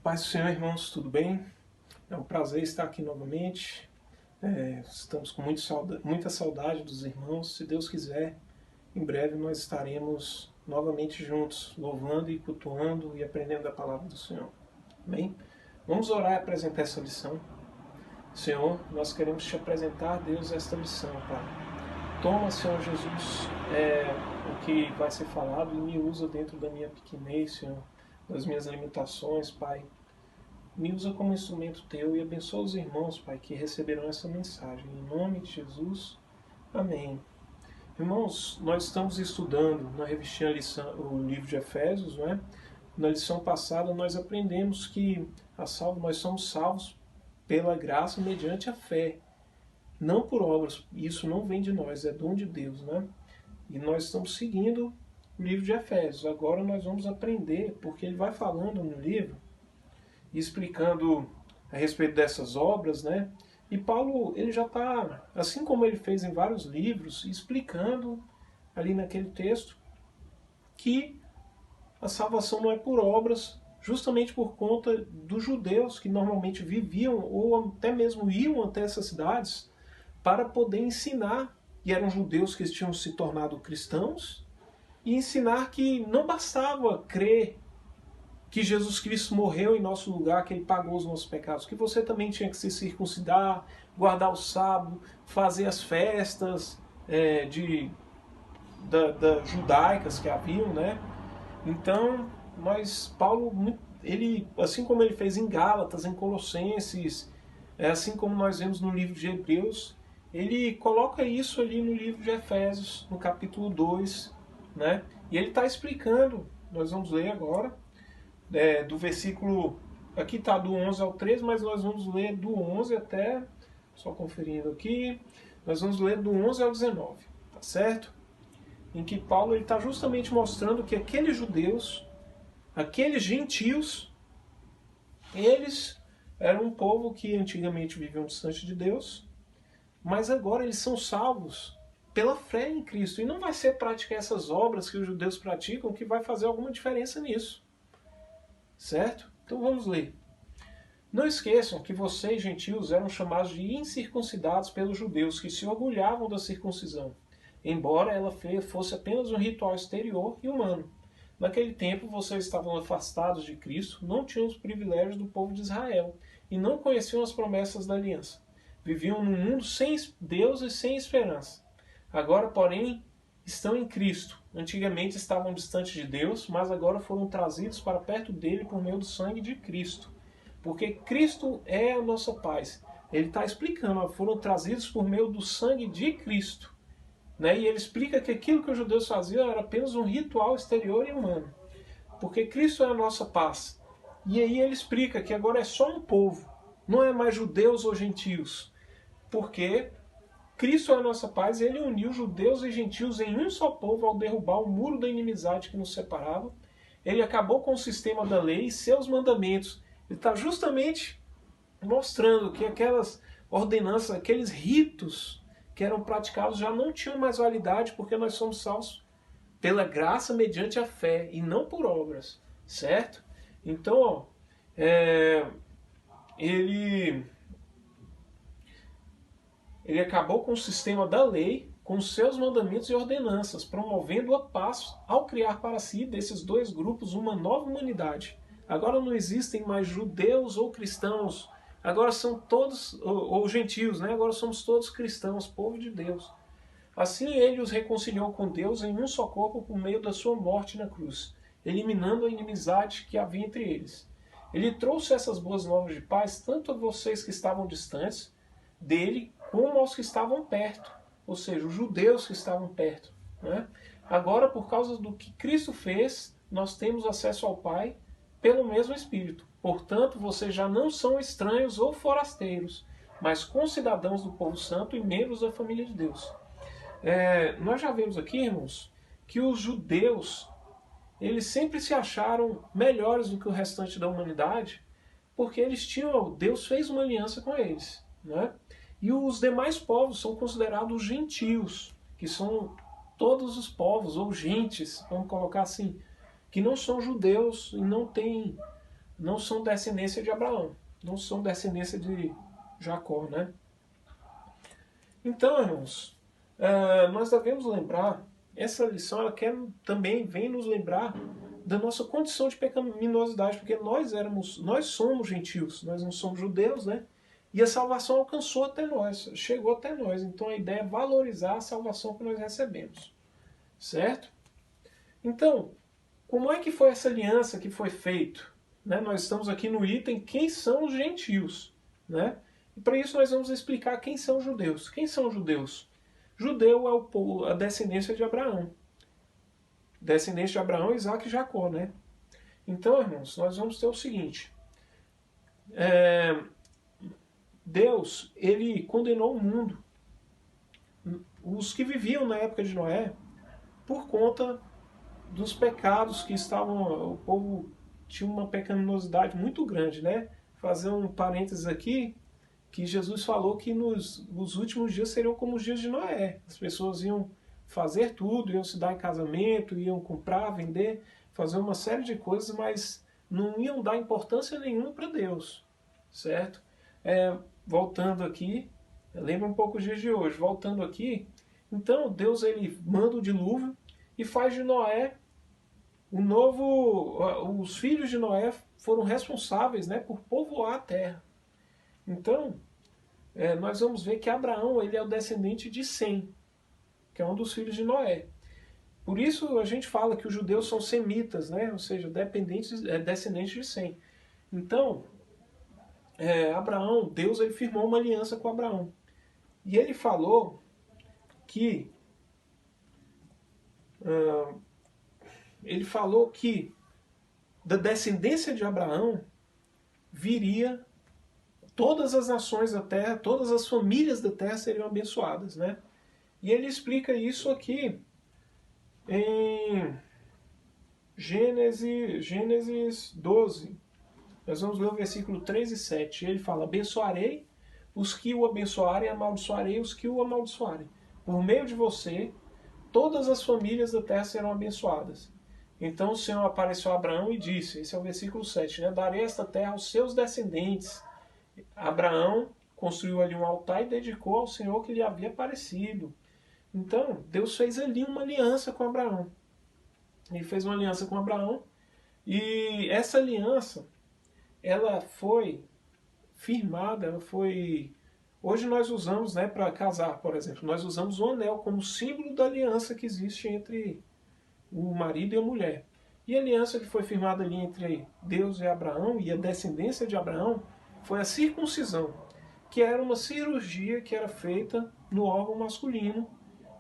Paz do Senhor, irmãos, tudo bem? É um prazer estar aqui novamente. Estamos com muita saudade dos irmãos. Se Deus quiser, em breve nós estaremos novamente juntos, louvando e cultuando e aprendendo a palavra do Senhor. Amém? Vamos orar e apresentar essa lição. Senhor, nós queremos te apresentar, Deus, esta lição, Pai. Toma, Senhor Jesus, o que vai ser falado e me usa dentro da minha pequenez, Senhor, das minhas limitações, Pai. Me usa como instrumento Teu e abençoa os irmãos, Pai, que receberão essa mensagem. Em nome de Jesus, amém. Irmãos, nós estamos estudando na revistinha o livro de Efésios, não é? Na lição passada nós aprendemos que nós somos salvos pela graça mediante a fé, não por obras. Isso não vem de nós, é dom de Deus, né? E nós estamos seguindo o livro de Efésios. Agora nós vamos aprender, porque ele vai falando no livro, explicando a respeito dessas obras, né? E Paulo, ele já está, assim como ele fez em vários livros, explicando ali naquele texto que a salvação não é por obras, justamente por conta dos judeus que normalmente viviam ou até mesmo iam até essas cidades para poder ensinar, e eram judeus que tinham se tornado cristãos, e ensinar que não bastava crer que Jesus Cristo morreu em nosso lugar, que Ele pagou os nossos pecados, que você também tinha que se circuncidar, guardar o sábado, fazer as festas judaicas que haviam, né? Então, Paulo, ele, assim como ele fez em Gálatas, em Colossenses, assim como nós vemos no livro de Hebreus, ele coloca isso ali no livro de Efésios, no capítulo 2, né? E ele está explicando, nós vamos ler agora, do versículo, aqui está do 11 ao 13, mas nós vamos ler do 11 até, só conferindo aqui, nós vamos ler do 11 ao 19, tá certo? Em que Paulo está justamente mostrando que aqueles judeus, aqueles gentios, eles eram um povo que antigamente viviam distante de Deus, mas agora eles são salvos pela fé em Cristo. E não vai ser praticar essas obras que os judeus praticam que vai fazer alguma diferença nisso. Certo? Então vamos ler. Não esqueçam que vocês, gentios, eram chamados de incircuncidados pelos judeus, que se orgulhavam da circuncisão, embora ela fosse apenas um ritual exterior e humano. Naquele tempo, vocês estavam afastados de Cristo, não tinham os privilégios do povo de Israel, e não conheciam as promessas da aliança. Viviam num mundo sem Deus e sem esperança. Agora, porém, estão em Cristo. Antigamente estavam distantes de Deus, mas agora foram trazidos para perto dele por meio do sangue de Cristo. Porque Cristo é a nossa paz. Ele está explicando, foram trazidos por meio do sangue de Cristo. Né? E ele explica que aquilo que os judeus faziam era apenas um ritual exterior e humano. Porque Cristo é a nossa paz. E aí ele explica que agora é só um povo, não é mais judeus ou gentios. Porque Cristo é a nossa paz, Ele uniu judeus e gentios em um só povo ao derrubar o muro da inimizade que nos separava. Ele acabou com o sistema da lei e seus mandamentos. Ele está justamente mostrando que aquelas ordenanças, aqueles ritos que eram praticados já não tinham mais validade, porque nós somos salvos pela graça mediante a fé e não por obras, certo? Então, ele acabou com o sistema da lei, com seus mandamentos e ordenanças, promovendo a paz ao criar para si, desses dois grupos, uma nova humanidade. Agora não existem mais judeus ou cristãos, agora são todos, ou gentios, né? Agora somos todos cristãos, povo de Deus. Assim ele os reconciliou com Deus em um só corpo por meio da sua morte na cruz, eliminando a inimizade que havia entre eles. Ele trouxe essas boas novas de paz tanto a vocês que estavam distantes dele, como aos que estavam perto, ou seja, os judeus que estavam perto. Né? Agora, por causa do que Cristo fez, nós temos acesso ao Pai pelo mesmo Espírito. Portanto, vocês já não são estranhos ou forasteiros, mas concidadãos do povo santo e membros da família de Deus. Nós já vemos aqui, irmãos, que os judeus, eles sempre se acharam melhores do que o restante da humanidade, porque Deus fez uma aliança com eles. Né? E os demais povos são considerados gentios, que são todos os povos, ou gentes, vamos colocar assim, que não são judeus e não têm não são descendência de Abraão, não são descendência de Jacó, né? Então, irmãos, nós devemos lembrar, essa lição ela também vem nos lembrar da nossa condição de pecaminosidade, porque nós somos gentios, nós não somos judeus, né? E a salvação alcançou até nós, chegou até nós. Então a ideia é valorizar a salvação que nós recebemos, certo? Então, como é que foi essa aliança que foi feita? Né? Nós estamos aqui no item quem são os gentios, né? E para isso nós vamos explicar quem são os judeus. Quem são os judeus? Judeu é o povo, a descendência de Abraão. Descendência de Abraão, Isaac e Jacó, né? Então, irmãos, nós vamos ter o seguinte. Deus, ele condenou o mundo, os que viviam na época de Noé, por conta dos pecados que estavam... O povo tinha uma pecaminosidade muito grande, né? Fazer um parênteses aqui, que Jesus falou que os últimos dias seriam como os dias de Noé. As pessoas iam fazer tudo, iam se dar em casamento, iam comprar, vender, fazer uma série de coisas, mas não iam dar importância nenhuma para Deus, certo? Voltando aqui, lembra um pouco os dias de hoje, voltando aqui, então Deus ele manda o dilúvio e faz de Noé os filhos de Noé foram responsáveis, né, por povoar a terra. Então, nós vamos ver que Abraão ele é o descendente de Sem, que é um dos filhos de Noé. Por isso a gente fala que os judeus são semitas, né, ou seja, descendentes de Sem. Então, Abraão, Deus ele firmou uma aliança com Abraão. E ele falou que da descendência de Abraão viria todas as nações da terra, todas as famílias da terra seriam abençoadas, né? E ele explica isso aqui em Gênesis 12. Nós vamos ler o versículo 3 e 7. Ele fala: abençoarei os que o abençoarem, amaldiçoarei os que o amaldiçoarem. Por meio de você, todas as famílias da terra serão abençoadas. Então o Senhor apareceu a Abraão e disse, esse é o versículo 7, né? Darei esta terra aos seus descendentes. Abraão construiu ali um altar e dedicou ao Senhor que lhe havia aparecido. Então, Deus fez ali uma aliança com Abraão. Ele fez uma aliança com Abraão e essa aliança, ela foi firmada, ela foi... Hoje nós usamos, né, para casar, por exemplo, nós usamos o anel como símbolo da aliança que existe entre o marido e a mulher. E a aliança que foi firmada ali entre Deus e Abraão e a descendência de Abraão foi a circuncisão, que era uma cirurgia que era feita no órgão masculino,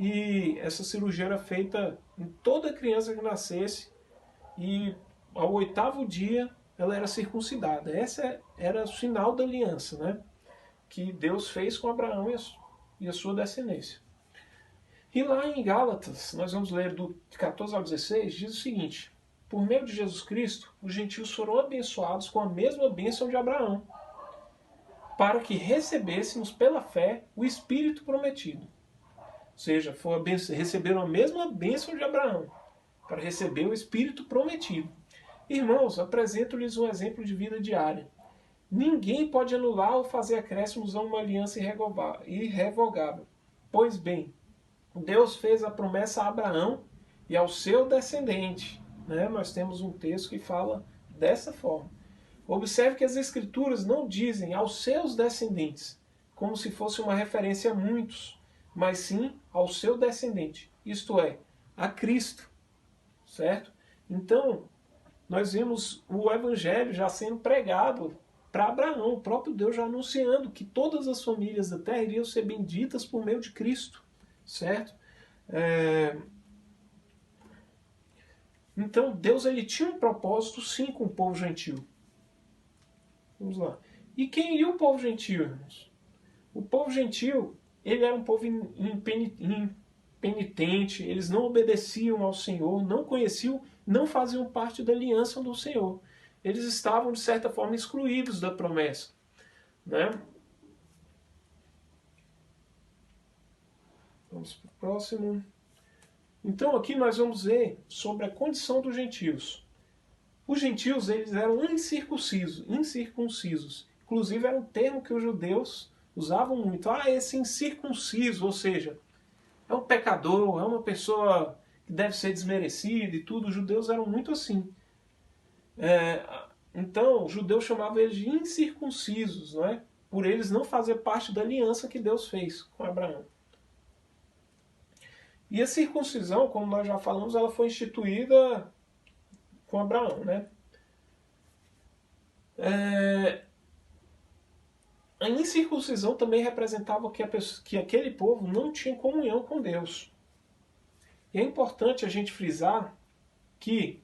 e essa cirurgia era feita em toda criança que nascesse, e ao 8º dia ela era circuncidada. Essa era o sinal da aliança, né, que Deus fez com Abraão e a sua descendência. E lá em Gálatas, nós vamos ler do 14 ao 16, diz o seguinte: por meio de Jesus Cristo, os gentios foram abençoados com a mesma bênção de Abraão, para que recebêssemos pela fé o Espírito prometido. Ou seja, receberam a mesma bênção de Abraão, para receber o Espírito prometido. Irmãos, apresento-lhes um exemplo de vida diária. Ninguém pode anular ou fazer acréscimos a uma aliança irrevogável. Pois bem, Deus fez a promessa a Abraão e ao seu descendente. Né? Nós temos um texto que fala dessa forma. Observe que as Escrituras não dizem aos seus descendentes, como se fosse uma referência a muitos, mas sim ao seu descendente, isto é, a Cristo. Certo? Então, nós vemos o Evangelho já sendo pregado para Abraão, o próprio Deus já anunciando que todas as famílias da terra iriam ser benditas por meio de Cristo. Certo? Então, Deus ele tinha um propósito sim com o povo gentil. Vamos lá. E quem é o povo gentil, irmãos? O povo gentil, ele era um povo impenitente, eles não obedeciam ao Senhor, não conheciam, não faziam parte da aliança do Senhor. Eles estavam, de certa forma, excluídos da promessa. Né? Vamos para o próximo. Então aqui nós vamos ver sobre a condição dos gentios. Os gentios, eles eram incircuncisos. Inclusive, era um termo que os judeus usavam muito. Ah, esse incircunciso, ou seja, é um pecador, é uma pessoa que deve ser desmerecida e tudo. Os judeus eram muito assim. Então, os judeus chamavam eles de incircuncisos, não é? Por eles não fazer parte da aliança que Deus fez com Abraão. E a circuncisão, como nós já falamos, ela foi instituída com Abraão, né? A incircuncisão também representava que aquele povo não tinha comunhão com Deus. E é importante a gente frisar que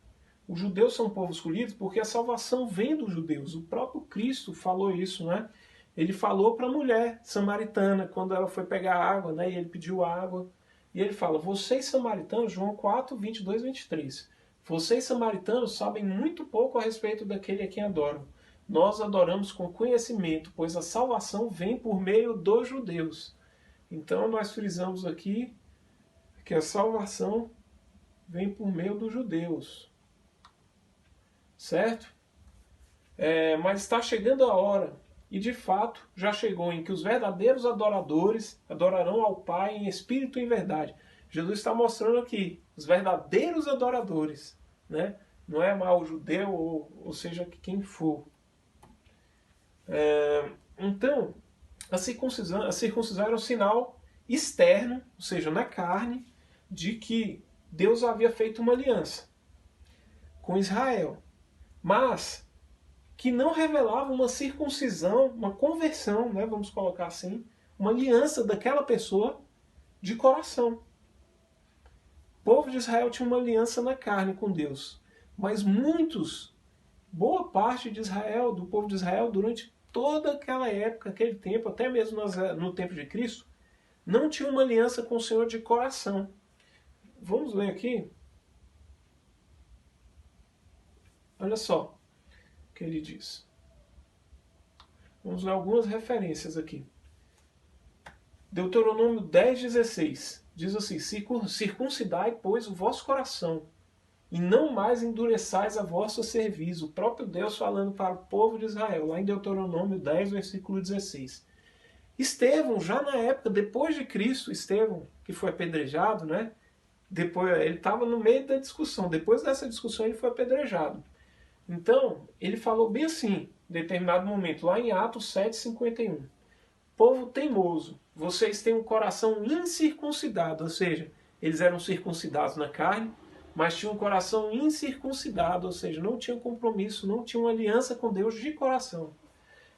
os judeus são um povo escolhido porque a salvação vem dos judeus. O próprio Cristo falou isso, né? Ele falou para a mulher samaritana, quando ela foi pegar água, né? E ele pediu água. E ele fala, vocês samaritanos, João 4, 22, 23. Vocês samaritanos sabem muito pouco a respeito daquele a quem adoram. Nós adoramos com conhecimento, pois a salvação vem por meio dos judeus. Então nós frisamos aqui que a salvação vem por meio dos judeus. Certo? Mas está chegando a hora, e de fato já chegou, em que os verdadeiros adoradores adorarão ao Pai em espírito e em verdade. Jesus está mostrando aqui, os verdadeiros adoradores, né? Não é mal o judeu, ou seja, quem for. Então, a circuncisão era um sinal externo, ou seja, na carne, de que Deus havia feito uma aliança com Israel, mas que não revelava uma circuncisão, uma conversão, né, vamos colocar assim, uma aliança daquela pessoa de coração. O povo de Israel tinha uma aliança na carne com Deus, mas boa parte de Israel, do povo de Israel, durante toda aquela época, aquele tempo, até mesmo no tempo de Cristo, não tinha uma aliança com o Senhor de coração. Vamos ler aqui. Olha só o que ele diz. Vamos ler algumas referências aqui. Deuteronômio 10,16 diz assim, circuncidai, pois, o vosso coração, e não mais endureçais a vossa cerviz. O próprio Deus falando para o povo de Israel, lá em Deuteronômio 10, versículo 16. Estevão, já na época, depois de Cristo, Estevão, que foi apedrejado, né? Depois, ele estava no meio da discussão. Depois dessa discussão, ele foi apedrejado. Então, ele falou bem assim, em determinado momento, lá em Atos 7,51. Povo teimoso, vocês têm um coração incircuncidado, ou seja, eles eram circuncidados na carne, mas tinham um coração incircuncidado, ou seja, não tinham compromisso, não tinham aliança com Deus de coração.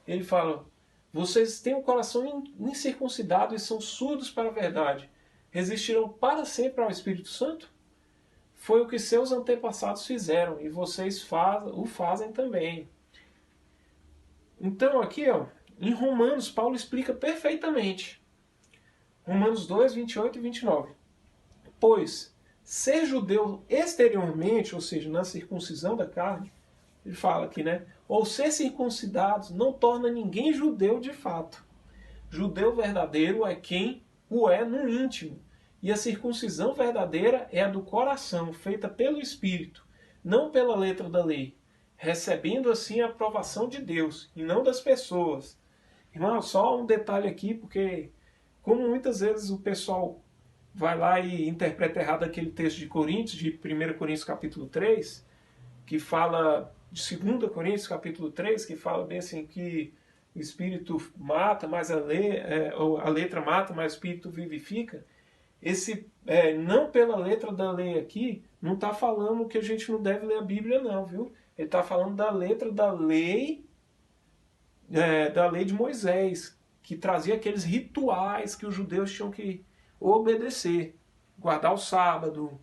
Ele fala, vocês têm um coração incircuncidado e são surdos para a verdade. Resistirão para sempre ao Espírito Santo? Foi o que seus antepassados fizeram, e vocês o fazem também. Então aqui, em Romanos, Paulo explica perfeitamente. Romanos 2, 28 e 29. Pois, ser judeu exteriormente, ou seja, na circuncisão da carne, ele fala aqui, né? Ou ser circuncidados não torna ninguém judeu de fato. Judeu verdadeiro é quem o é no íntimo. E a circuncisão verdadeira é a do coração, feita pelo Espírito, não pela letra da lei, recebendo assim a aprovação de Deus e não das pessoas. Irmão, só um detalhe aqui, porque como muitas vezes o pessoal vai lá e interpreta errado aquele texto de Coríntios, de 1 Coríntios capítulo 3, que fala, de 2 Coríntios capítulo 3, que fala bem assim que o Espírito mata, mas a letra mata, mas o Espírito vivifica. Esse não pela letra da lei aqui, não está falando que a gente não deve ler a Bíblia não, viu? Ele está falando da letra da lei de Moisés, que trazia aqueles rituais que os judeus tinham que obedecer. Guardar o sábado,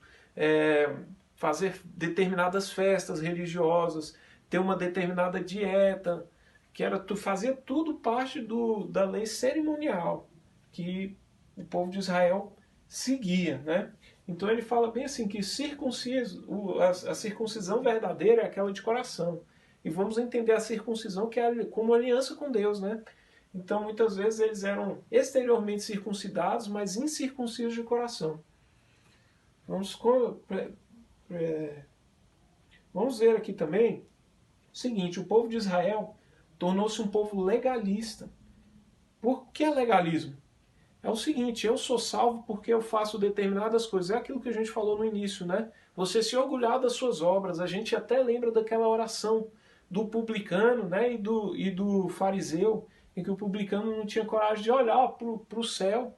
fazer determinadas festas religiosas, ter uma determinada dieta, que fazia tudo parte da lei cerimonial que o povo de Israel seguia, né? Então ele fala bem assim que a circuncisão verdadeira é aquela de coração. E vamos entender a circuncisão como aliança com Deus, né? Então muitas vezes eles eram exteriormente circuncidados, mas incircuncisos de coração. Vamos Vamos ver aqui também o seguinte, o povo de Israel tornou-se um povo legalista. Por que legalismo? É o seguinte, eu sou salvo porque eu faço determinadas coisas. É aquilo que a gente falou no início, né? Você se orgulhar das suas obras. A gente até lembra daquela oração do publicano, né? E do fariseu, em que o publicano não tinha coragem de olhar para o céu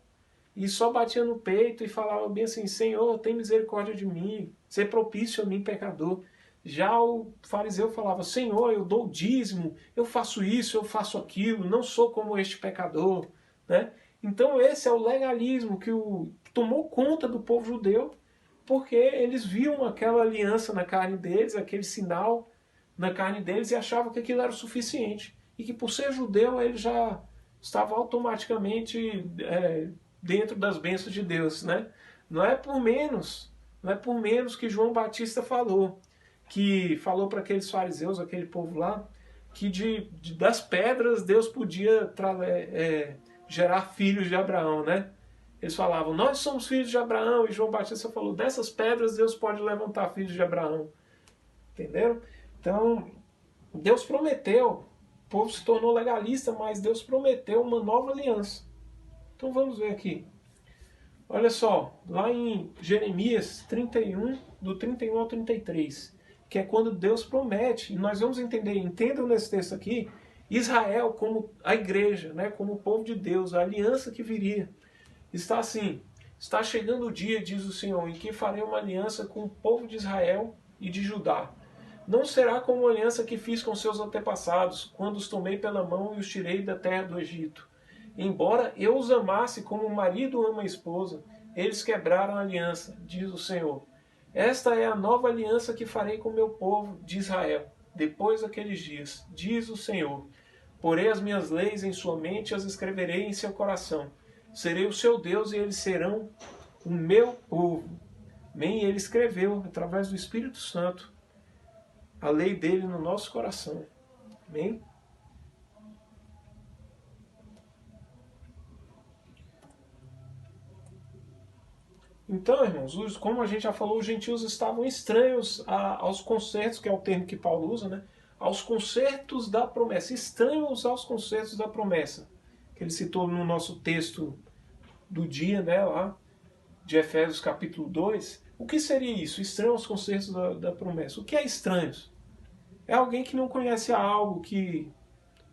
e só batia no peito e falava bem assim, Senhor, tem misericórdia de mim, ser propício a mim, pecador. Já o fariseu falava, Senhor, eu dou o dízimo, eu faço isso, eu faço aquilo, não sou como este pecador, né? Então esse é o legalismo que tomou conta do povo judeu, porque eles viam aquela aliança na carne deles, aquele sinal na carne deles e achavam que aquilo era o suficiente. E que por ser judeu ele já estava automaticamente dentro das bênçãos de Deus, né? Não é por menos que João Batista falou, que falou para aqueles fariseus, aquele povo lá, que das pedras Deus podia gerar filhos de Abraão, né? Eles falavam, nós somos filhos de Abraão, e João Batista falou, dessas pedras Deus pode levantar filhos de Abraão. Entenderam? Então, Deus prometeu, o povo se tornou legalista, mas Deus prometeu uma nova aliança. Então vamos ver aqui. Olha só, lá em Jeremias 31, do 31 ao 33, que é quando Deus promete, e nós vamos entender, entendam nesse texto aqui, Israel como a igreja, né, como o povo de Deus, a aliança que viria. Está assim, está chegando o dia, diz o Senhor, em que farei uma aliança com o povo de Israel e de Judá. Não será como a aliança que fiz com seus antepassados, quando os tomei pela mão e os tirei da terra do Egito. Embora eu os amasse como o marido ama a esposa, eles quebraram a aliança, diz o Senhor. Esta é a nova aliança que farei com o meu povo de Israel, depois daqueles dias, diz o Senhor. Porei as minhas leis em sua mente e as escreverei em seu coração. Serei o seu Deus e eles serão o meu povo. Bem, ele escreveu, através do Espírito Santo, a lei dele no nosso coração. Amém? Então, irmãos, como a gente já falou, os gentios estavam estranhos aos concertos, que é o termo que Paulo usa, né? Aos concertos da promessa, estranhos aos concertos da promessa, que ele citou no nosso texto do dia, né, lá, de Efésios capítulo 2. O que seria isso? Estranho aos concertos da promessa. O que é estranhos? É alguém que não conhece algo, que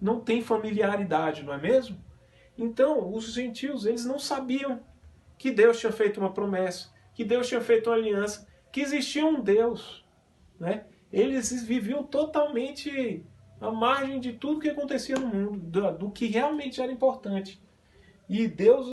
não tem familiaridade, não é mesmo? Então, os gentios, eles não sabiam que Deus tinha feito uma promessa, que Deus tinha feito uma aliança, que existia um Deus, né? Eles viviam totalmente à margem de tudo que acontecia no mundo, do que realmente era importante. E Deus